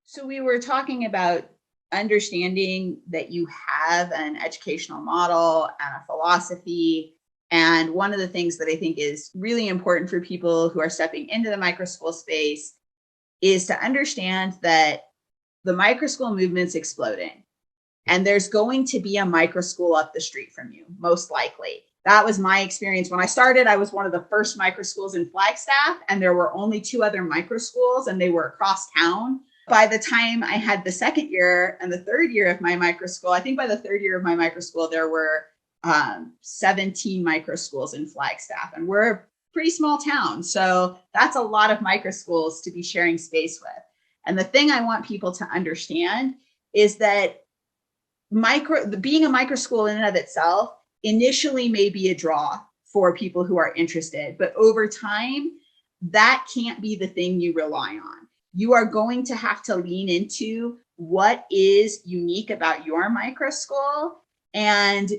So we were talking about understanding that you have an educational model and a philosophy. And one of the things that I think is really important for people who are stepping into the micro school space is to understand that the micro school movement's exploding. And there's going to be a micro school up the street from you, most likely. That was my experience. When I started, I was one of the first micro schools in Flagstaff, and there were only two other micro schools, and they were across town. By the time I had the second year and the third year of my micro school, I think by the third year of my micro school, there were 17 micro schools in Flagstaff, and we're a pretty small town. So that's a lot of micro schools to be sharing space with. And the thing I want people to understand is that being a micro school in and of itself initially may be a draw for people who are interested, but over time, that can't be the thing you rely on. You are going to have to lean into what is unique about your micro school and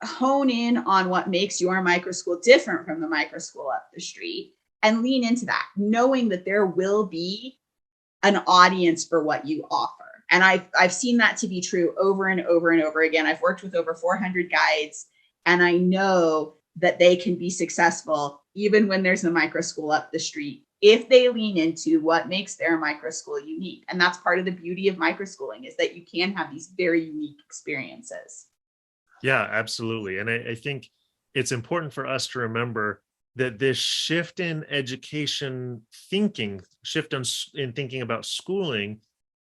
hone in on what makes your micro school different from the micro school up the street and lean into that, knowing that there will be an audience for what you offer. And I've seen that to be true over and over and over again. I've worked with over 400 guides, and I know that they can be successful even when there's a micro school up the street if they lean into what makes their micro school unique. And that's part of the beauty of micro schooling, is that you can have these very unique experiences. Yeah, absolutely. And I think it's important for us to remember that this shift in education thinking, in thinking about schooling,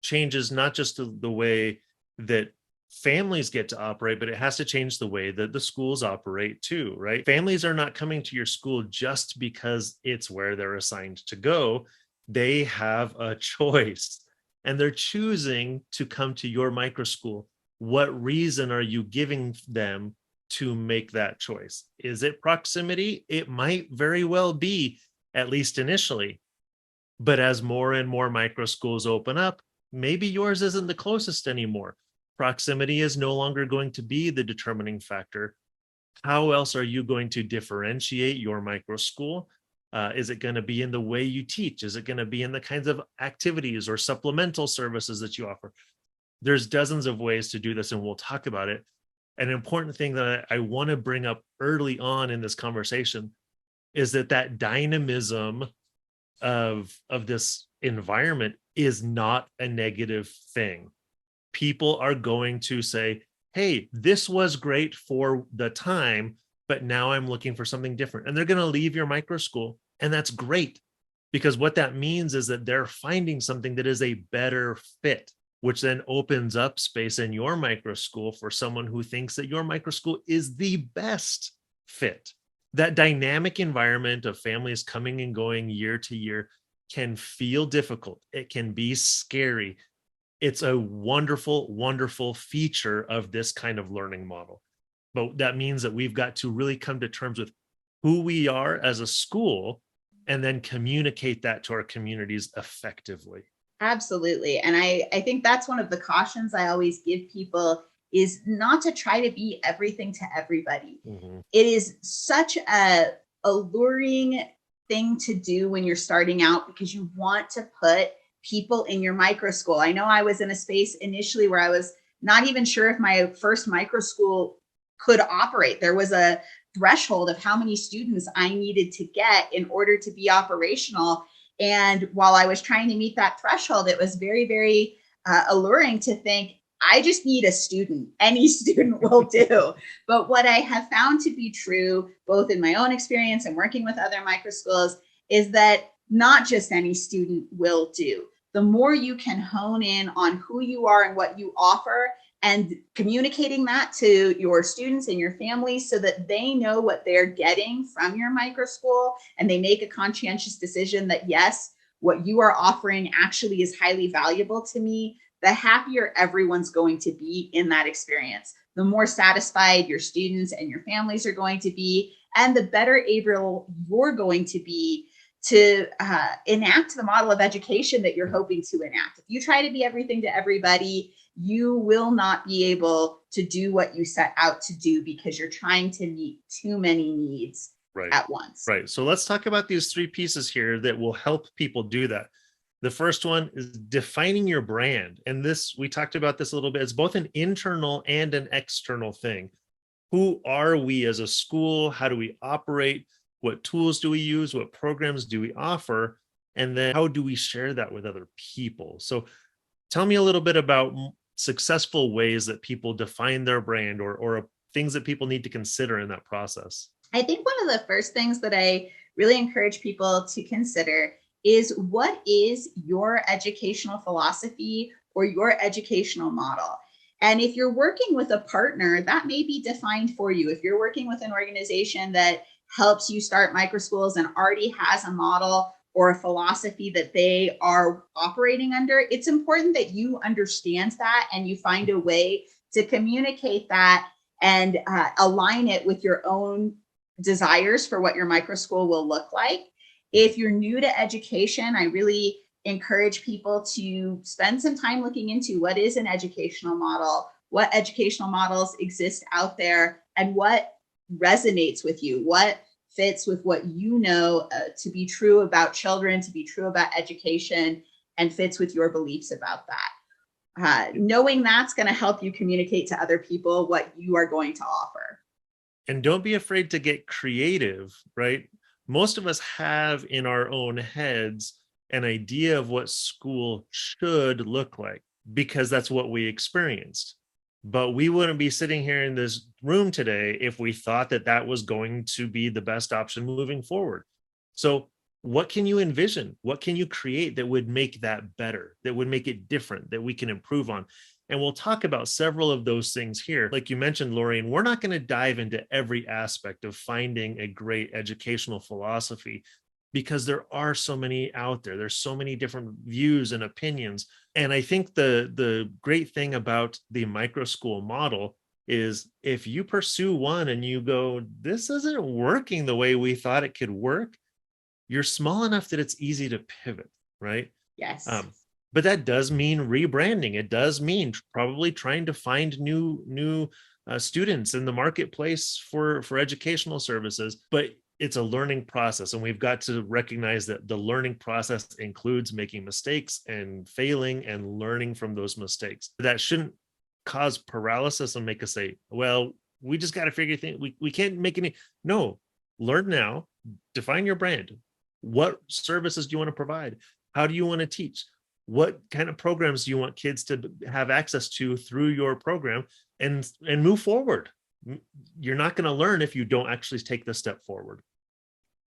changes not just the way that families get to operate, but it has to change the way that the schools operate too, right? Families are not coming to your school just because it's where they're assigned to go. They have a choice and they're choosing to come to your micro school. What reason are you giving them to make that choice? Is it proximity? It might very well be, at least initially. But as more and more micro schools open up, maybe yours isn't the closest anymore. Proximity is no longer going to be the determining factor. How else are you going to differentiate your micro school? Is it going to be in the way you teach? Is it going to be in the kinds of activities or supplemental services that you offer? There's dozens of ways to do this, and we'll talk about it. An important thing that I want to bring up early on in this conversation is that dynamism of this environment is not a negative thing. People are going to say, hey, this was great for the time, but now I'm looking for something different. And they're going to leave your micro school. And that's great, because what that means is that they're finding something that is a better fit, which then opens up space in your micro school for someone who thinks that your micro school is the best fit. That dynamic environment of families coming and going year to year can feel difficult. It can be scary. It's a wonderful, wonderful feature of this kind of learning model. But that means that we've got to really come to terms with who we are as a school and then communicate that to our communities effectively. Absolutely. And I think that's one of the cautions I always give people, is not to try to be everything to everybody. Mm-hmm. It is such a alluring thing to do when you're starting out, because you want to put people in your micro school. I know I was in a space initially where I was not even sure if my first micro school could operate. There was a threshold of how many students I needed to get in order to be operational. And while I was trying to meet that threshold, it was very, very alluring to think, I just need a student. Any student will do. But what I have found to be true, both in my own experience and working with other micro schools, is that not just any student will do. The more you can hone in on who you are and what you offer, and communicating that to your students and your families so that they know what they're getting from your micro school, and they make a conscientious decision that, yes, what you are offering actually is highly valuable to me, the happier everyone's going to be in that experience. The more satisfied your students and your families are going to be, and the better able you're going to be to enact the model of education that you're hoping to enact. If you try to be everything to everybody, you will not be able to do what you set out to do, because you're trying to meet too many needs Right. at once. Right. So let's talk about these three pieces here that will help people do that. The first one is defining your brand. And this, we talked about this a little bit. It's both an internal and an external thing. Who are we as a school? How do we operate? What tools do we use? What programs do we offer? And then how do we share that with other people? So tell me a little bit about successful ways that people define their brand, or things that people need to consider in that process. I think one of the first things that I really encourage people to consider is, what is your educational philosophy or your educational model? And if you're working with a partner, that may be defined for you. If you're working with an organization that helps you start micro schools and already has a model or a philosophy that they are operating under, it's important that you understand that and you find a way to communicate that and align it with your own desires for what your micro school will look like. If you're new to education, I really encourage people to spend some time looking into what is an educational model, what educational models exist out there, and what resonates with you, what fits with what you know to be true about children, to be true about education, and fits with your beliefs about that. Knowing that's going to help you communicate to other people what you are going to offer. And don't be afraid to get creative, right? Most of us have in our own heads an idea of what school should look like because that's what we experienced. But we wouldn't be sitting here in this room today if we thought that that was going to be the best option moving forward. So, what can you envision? What can you create that would make that better, that would make it different, that we can improve on? And we'll talk about several of those things here. Like you mentioned, Lori, and we're not going to dive into every aspect of finding a great educational philosophy because there are so many out there. There's so many different views and opinions. And I think the great thing about the micro school model is if you pursue one and you go, this isn't working the way we thought it could work, you're small enough that it's easy to pivot, right? Yes. But that does mean rebranding. It does mean probably trying to find new students in the marketplace for educational services. But it's a learning process, and we've got to recognize that the learning process includes making mistakes and failing and learning from those mistakes. That shouldn't cause paralysis and make us say, well, we just got to figure things. We can't make any. No, learn now, define your brand. What services do you want to provide? How do you want to teach? What kind of programs do you want kids to have access to through your program, and move forward? You're not going to learn if you don't actually take the step forward.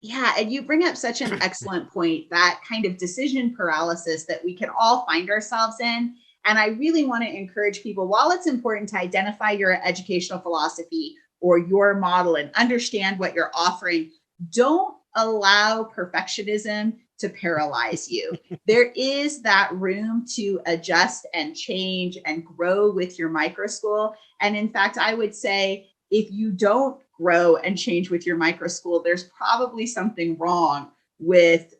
Yeah, and you bring up such an excellent point, that kind of decision paralysis that we can all find ourselves in. And I really want to encourage people, while it's important to identify your educational philosophy or your model and understand what you're offering, don't allow perfectionism to paralyze you. There is that room to adjust and change and grow with your micro school. And in fact, I would say if you don't grow and change with your micro school, there's probably something wrong with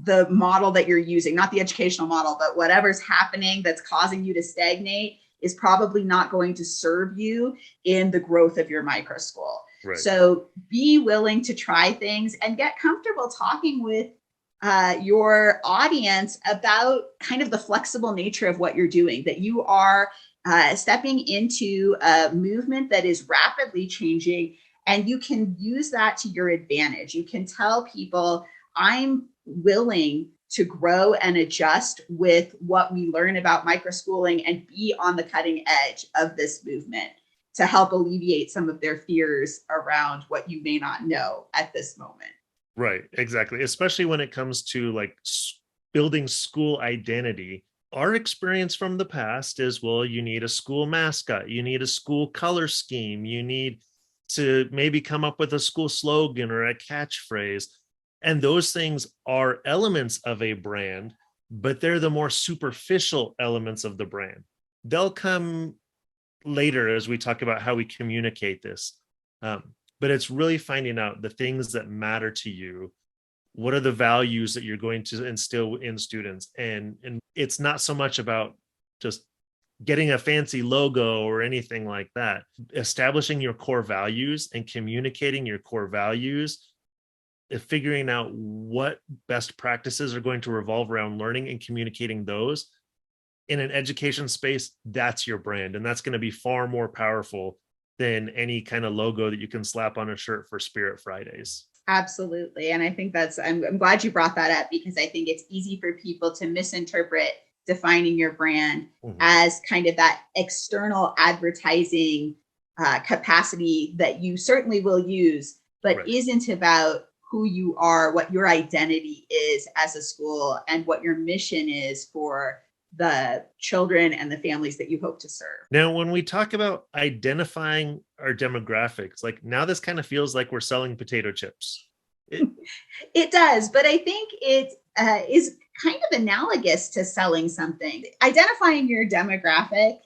the model that you're using, not the educational model, but whatever's happening that's causing you to stagnate is probably not going to serve you in the growth of your micro school. Right. So be willing to try things and get comfortable talking with your audience about kind of the flexible nature of what you're doing, that you are stepping into a movement that is rapidly changing, and you can use that to your advantage. You can tell people, I'm willing to grow and adjust with what we learn about microschooling and be on the cutting edge of this movement to help alleviate some of their fears around what you may not know at this moment. Right, exactly. Especially when it comes to like building school identity. Our experience from the past is, well, you need a school mascot, you need a school color scheme, you need to maybe come up with a school slogan or a catchphrase. And those things are elements of a brand, but they're the more superficial elements of the brand. They'll come later as we talk about how we communicate this. But it's really finding out the things that matter to you. What are the values that you're going to instill in students? And it's not so much about just getting a fancy logo or anything like that. Establishing your core values and communicating your core values figuring out what best practices are going to revolve around learning and communicating those in an education space, that's your brand. And that's going to be far more powerful than any kind of logo that you can slap on a shirt for Spirit Fridays. Absolutely. And I think I'm glad you brought that up, because I think it's easy for people to misinterpret defining your brand as kind of that external advertising capacity that you certainly will use, but isn't about who you are, what your identity is as a school, and what your mission is for the children and the families that you hope to serve. Now, when we talk about identifying our demographics, like now this kind of feels like we're selling potato chips. It does, but I think it is kind of analogous to selling something. Identifying your demographic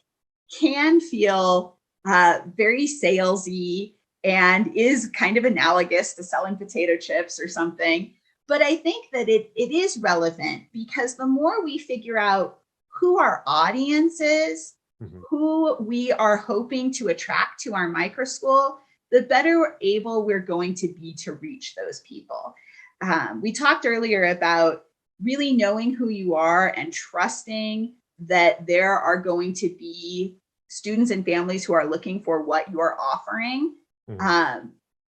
can feel very salesy and is kind of analogous to selling potato chips or something. But I think that it is relevant, because the more we figure out who our audience is, who we are hoping to attract to our micro school, the better able we're going to be to reach those people. We talked earlier about really knowing who you are and trusting that there are going to be students and families who are looking for what you're offering.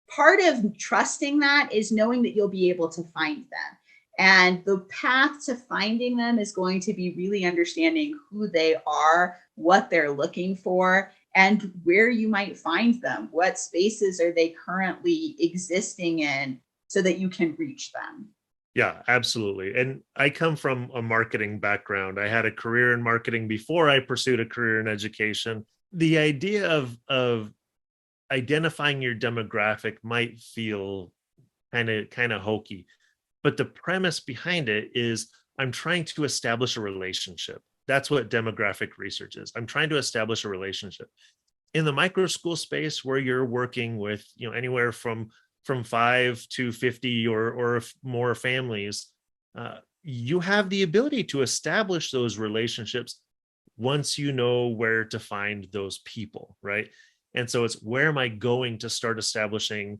Part of trusting that is knowing that you'll be able to find them. And the path to finding them is going to be really understanding who they are, what they're looking for, and where you might find them. What spaces are they currently existing in so that you can reach them? Yeah, absolutely. And I come from a marketing background. I had a career in marketing before I pursued a career in education. The idea of identifying your demographic might feel kind of hokey, but the premise behind it is I'm trying to establish a relationship. That's what demographic research is. I'm trying to establish a relationship. In the micro school space, where you're working with, anywhere from 5 to 50 or more families, you have the ability to establish those relationships once you know where to find those people, right? And so it's, where am I going to start establishing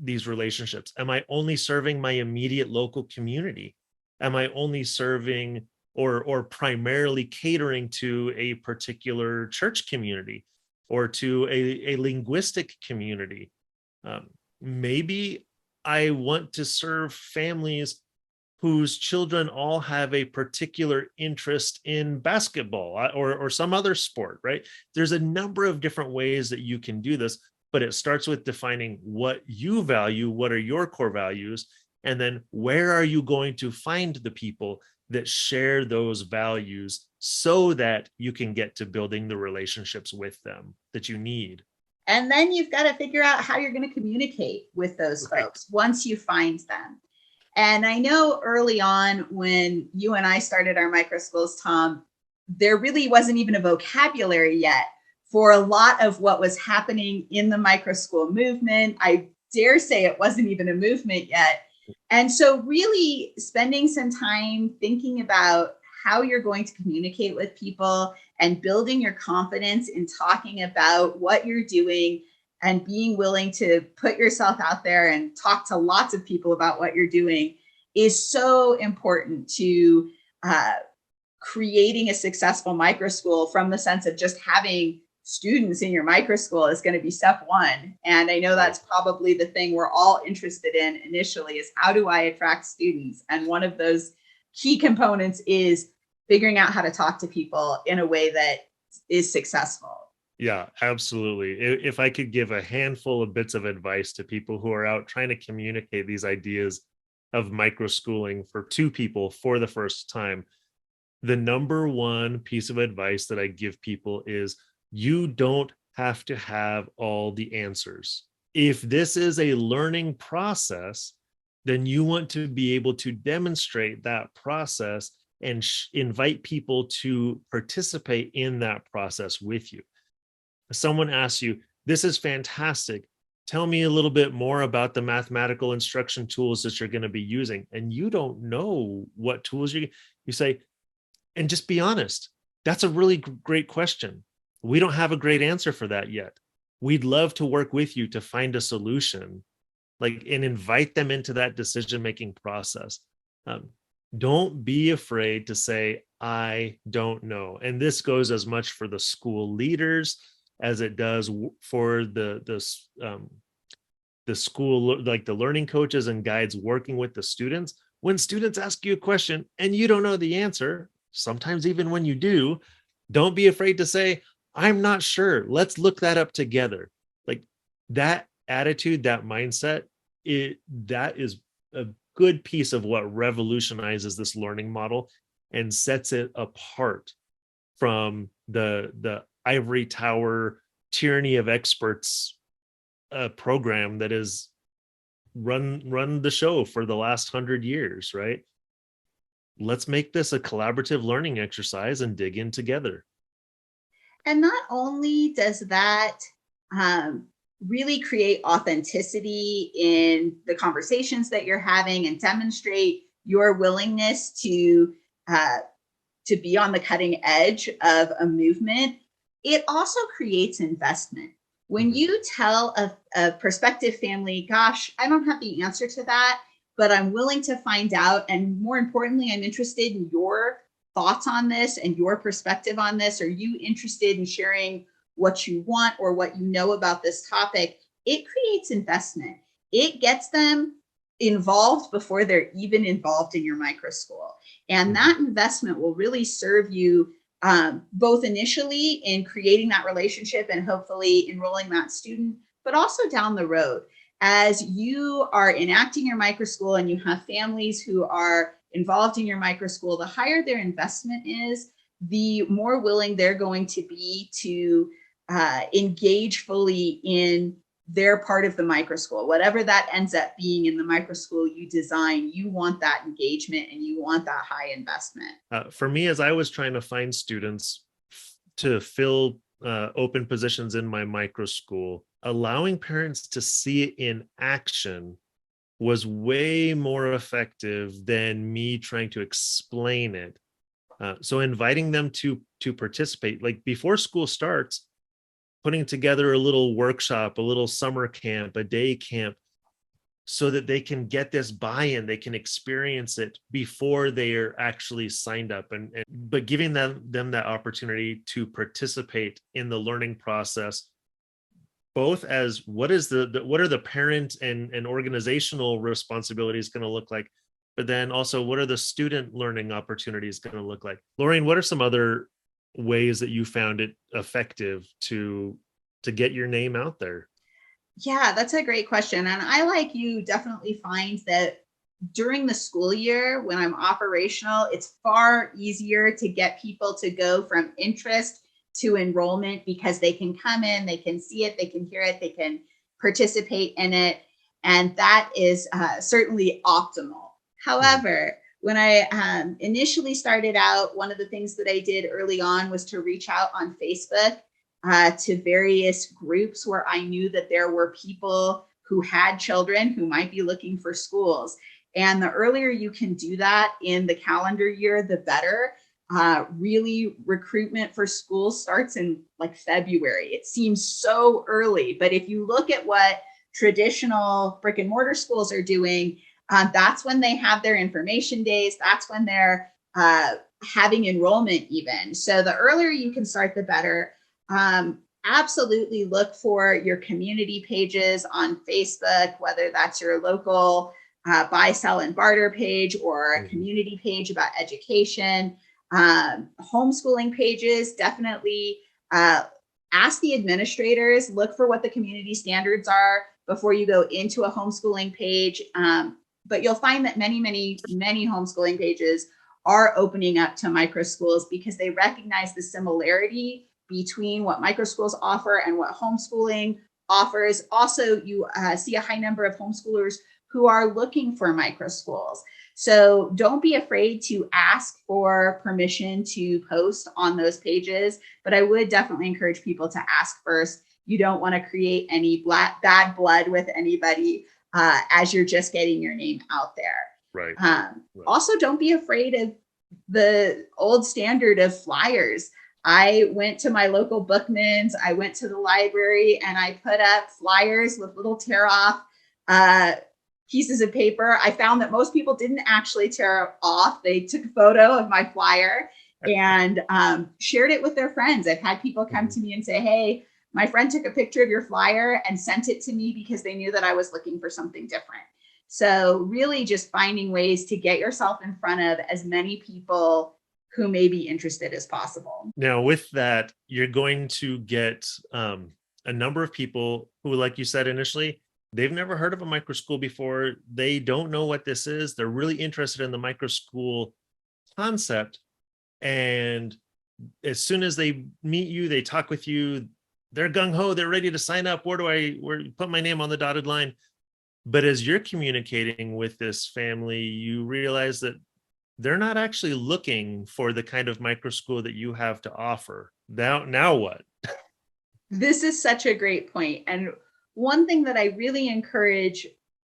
these relationships? Am I only serving my immediate local community? Am I only serving or primarily catering to a particular church community or to a linguistic community? Maybe I want to serve families whose children all have a particular interest in basketball or some other sport, right? There's a number of different ways that you can do this, but it starts with defining what you value, what are your core values, and then where are you going to find the people that share those values so that you can get to building the relationships with them that you need. And then you've got to figure out how you're going to communicate with those folks once you find them. And I know early on when you and I started our micro schools, Tom, there really wasn't even a vocabulary yet for a lot of what was happening in the micro school movement. I dare say it wasn't even a movement yet. And so really spending some time thinking about how you're going to communicate with people and building your confidence in talking about what you're doing and being willing to put yourself out there and talk to lots of people about what you're doing is so important to creating a successful micro school, from the sense of just having students in your micro school is going to be step one. And I know that's probably the thing we're all interested in initially, is how do I attract students? And one of those key components is figuring out how to talk to people in a way that is successful. Yeah, absolutely. If I could give a handful of bits of advice to people who are out trying to communicate these ideas of micro schooling to people for the first time, the number one piece of advice that I give people is, you don't have to have all the answers. If this is a learning process, then you want to be able to demonstrate that process and invite people to participate in that process with you. Someone asks you, this is fantastic, tell me a little bit more about the mathematical instruction tools that you're going to be using. And you don't know what tools you say, and just be honest. That's a really great question. We don't have a great answer for that yet. We'd love to work with you to find a solution, like, and invite them into that decision-making process. Um, don't be afraid to say, I don't know. And this goes as much for the school leaders as it does for the school, like the learning coaches and guides working with the students. When students ask you a question and you don't know the answer, sometimes even when you do, don't be afraid to say, I'm not sure. Let's look that up together. Like, that attitude, that mindset, that is a good piece of what revolutionizes this learning model and sets it apart from the ivory tower tyranny of experts program that is run the show for the last 100 years, right? Let's make this a collaborative learning exercise and dig in together. And not only does that really create authenticity in the conversations that you're having and demonstrate your willingness uh, to be on the cutting edge of a movement, it also creates investment. When you tell a prospective family, gosh, I don't have the answer to that, but I'm willing to find out. And more importantly, I'm interested in your thoughts on this and your perspective on this. Are you interested in sharing what you want or what you know about this topic? It creates investment. It gets them involved before they're even involved in your micro school. And that investment will really serve you both initially in creating that relationship and hopefully enrolling that student, but also down the road. As you are enacting your micro school and you have families who are involved in your micro school, the higher their investment is, the more willing they're going to be to engage fully in their part of the micro school. Whatever that ends up being in the micro school you design, you want that engagement and you want that high investment. For me, as I was trying to find students to fill open positions in my micro school, allowing parents to see it in action was way more effective than me trying to explain it. So inviting them to participate, like before school starts, putting together a little workshop, a little summer camp, a day camp, so that they can get this buy-in, they can experience it before they are actually signed up, and but giving them that opportunity to participate in the learning process, both as what is what are the parent and organizational responsibilities going to look like, but then also what are the student learning opportunities going to look like. Lorraine, what are some other ways that you found it effective to get your name out there? Yeah, that's a great question. And I, like you, definitely find that during the school year, when I'm operational, it's far easier to get people to go from interest to enrollment because they can come in, they can see it, they can hear it, they can participate in it. And that is certainly optimal. However, when I initially started out, one of the things that I did early on was to reach out on Facebook to various groups where I knew that there were people who had children who might be looking for schools. And the earlier you can do that in the calendar year, the better. Really, recruitment for schools starts in like February. It seems so early, but if you look at what traditional brick and mortar schools are doing, that's when they have their information days. That's when they're having enrollment even. So the earlier you can start, the better. Absolutely look for your community pages on Facebook, whether that's your local buy, sell, and barter page or a community page about education. Homeschooling pages, definitely ask the administrators, look for what the community standards are before you go into a homeschooling page. But you'll find that many homeschooling pages are opening up to micro schools because they recognize the similarity between what micro schools offer and what homeschooling offers. Also, you see a high number of homeschoolers who are looking for micro schools. So don't be afraid to ask for permission to post on those pages, but I would definitely encourage people to ask first. You don't want to create any bad blood with anybody as you're just getting your name out there. Right. Also, don't be afraid of the old standard of flyers. I went to my local Bookman's, I went to the library, and I put up flyers with little tear off pieces of paper. I found that most people didn't actually tear off. They took a photo of my flyer and shared it with their friends. I've had people come to me and say, hey, my friend took a picture of your flyer and sent it to me because they knew that I was looking for something different. So really just finding ways to get yourself in front of as many people who may be interested as possible. Now, with that, you're going to get a number of people who, like you said initially, they've never heard of a micro school before. They don't know what this is. They're really interested in the micro school concept. And as soon as they meet you, they talk with you, they're gung-ho, they're ready to sign up. Where put my name on the dotted line? But as you're communicating with this family, you realize that they're not actually looking for the kind of micro school that you have to offer. Now what? This is such a great point. And one thing that I really encourage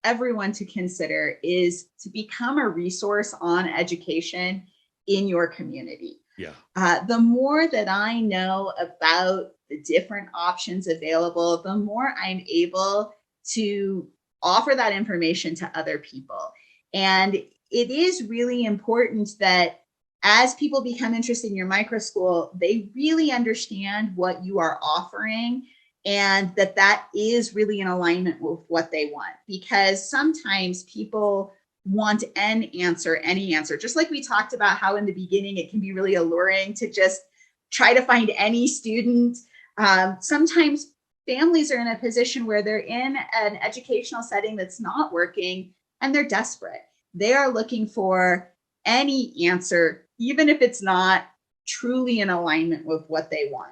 everyone to consider is to become a resource on education in your community. Yeah. The more that I know about the different options available, the more I'm able to offer that information to other people. And it is really important that as people become interested in your micro school, they really understand what you are offering and that is really in alignment with what they want. Because sometimes people want any answer, just like we talked about how in the beginning it can be really alluring to just try to find any student. Sometimes families are in a position where they're in an educational setting that's not working and they're desperate. They are looking for any answer, even if it's not truly in alignment with what they want.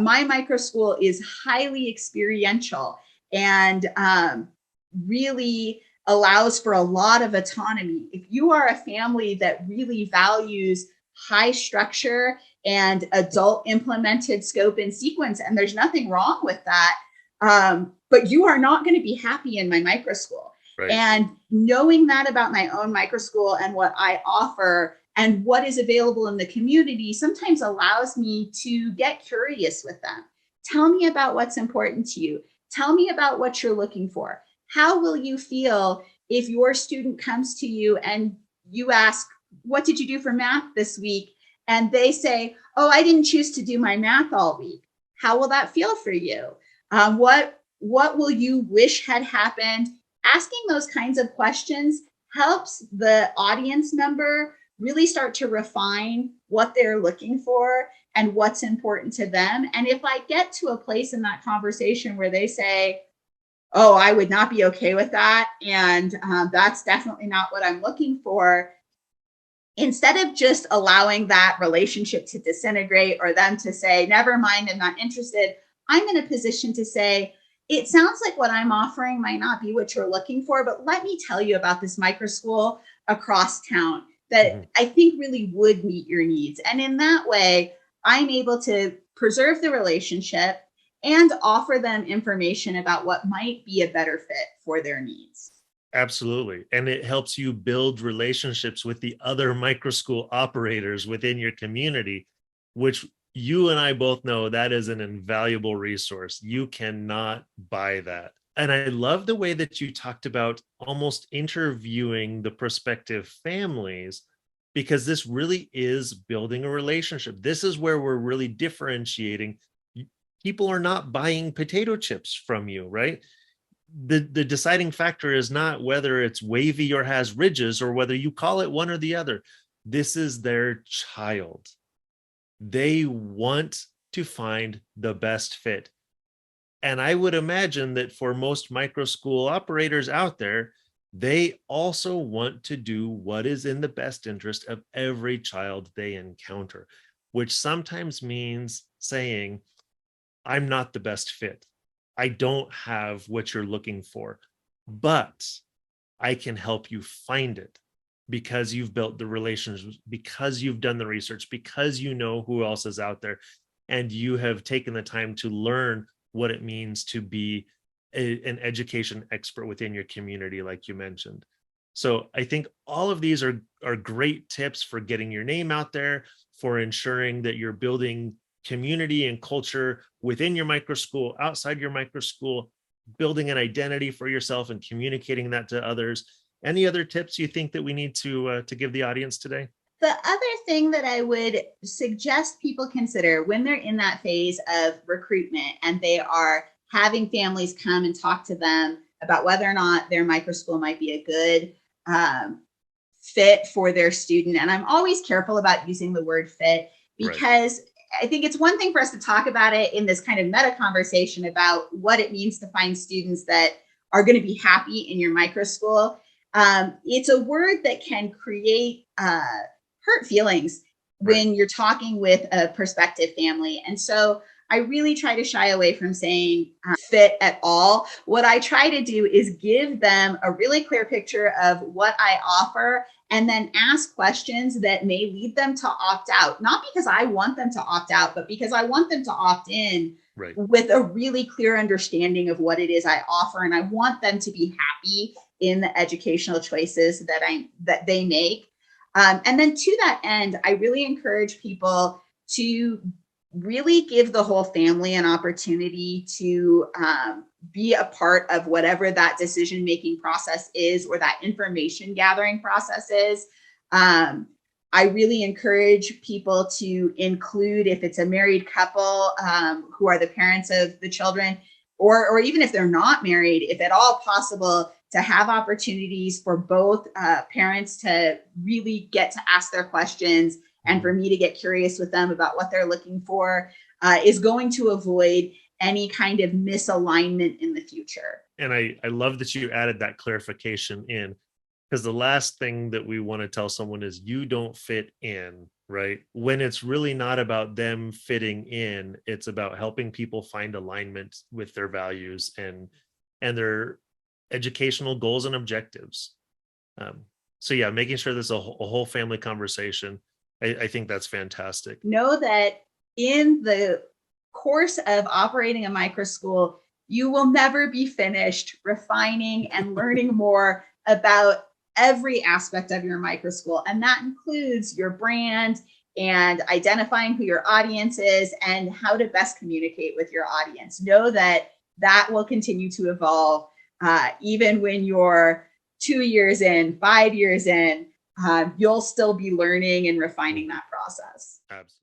My micro school is highly experiential and really allows for a lot of autonomy. If you are a family that really values high structure and adult implemented scope and sequence, and there's nothing wrong with that, but you are not going to be happy in my micro school. Right. And knowing that about my own micro school and what I offer and what is available in the community sometimes allows me to get curious with them. Tell me about what's important to you. Tell me about what you're looking for. How will you feel if your student comes to you and you ask, what did you do for math this week? And they say, oh, I didn't choose to do my math all week. How will that feel for you? What will you wish had happened? Asking those kinds of questions helps the audience member really start to refine what they're looking for and what's important to them. And if I get to a place in that conversation where they say, oh, I would not be okay with that, and that's definitely not what I'm looking for, instead of just allowing that relationship to disintegrate or them to say, never mind, I'm not interested, I'm in a position to say, it sounds like what I'm offering might not be what you're looking for, but let me tell you about this micro school across town that I think really would meet your needs. And in that way, I'm able to preserve the relationship and offer them information about what might be a better fit for their needs. Absolutely. And it helps you build relationships with the other micro school operators within your community, which you and I both know that is an invaluable resource. You cannot buy that. And I love the way that you talked about almost interviewing the prospective families, because this really is building a relationship. This is where we're really differentiating. People are not buying potato chips from you, right? The deciding factor is not whether it's wavy or has ridges or whether you call it one or the other. This is their child. They want to find the best fit. And I would imagine that for most micro school operators out there, they also want to do what is in the best interest of every child they encounter, which sometimes means saying, I'm not the best fit. I don't have what you're looking for, but I can help you find it because you've built the relationships, because you've done the research, because you know who else is out there, and you have taken the time to learn what it means to be an education expert within your community, like you mentioned. So I think all of these are great tips for getting your name out there, for ensuring that you're building community and culture within your micro school, outside your micro school. building an identity for yourself and communicating that to others. Any other tips you think that we need to give the audience today? The other thing that I would suggest people consider when they're in that phase of recruitment and they are having families come and talk to them about whether or not their microschool might be a good fit for their student. And I'm always careful about using the word fit because I think it's one thing for us to talk about it in this kind of meta conversation about what it means to find students that are going to be happy in your microschool. It's a word that can create hurt feelings when you're talking with a prospective family. And so I really try to shy away from saying fit at all. What I try to do is give them a really clear picture of what I offer and then ask questions that may lead them to opt out, not because I want them to opt out, but because I want them to opt in with a really clear understanding of what it is I offer. And I want them to be happy in the educational choices that they make. And then to that end, I really encourage people to really give the whole family an opportunity to be a part of whatever that decision-making process is or that information gathering process is. I really encourage people to include, if it's a married couple who are the parents of the children, or even if they're not married, if at all possible, to have opportunities for both parents to really get to ask their questions and for me to get curious with them about what they're looking for is going to avoid any kind of misalignment in the future. And I love that you added that clarification in, because the last thing that we want to tell someone is you don't fit in, right? When it's really not about them fitting in, it's about helping people find alignment with their values and their educational goals and objectives. So yeah, making sure there's a whole family conversation. I think that's fantastic. Know that in the course of operating a microschool, you will never be finished refining and learning more about every aspect of your microschool. And that includes your brand and identifying who your audience is and how to best communicate with your audience. Know that that will continue to evolve even when you're 2 years in, 5 years in. You'll still be learning and refining that process. Absolutely.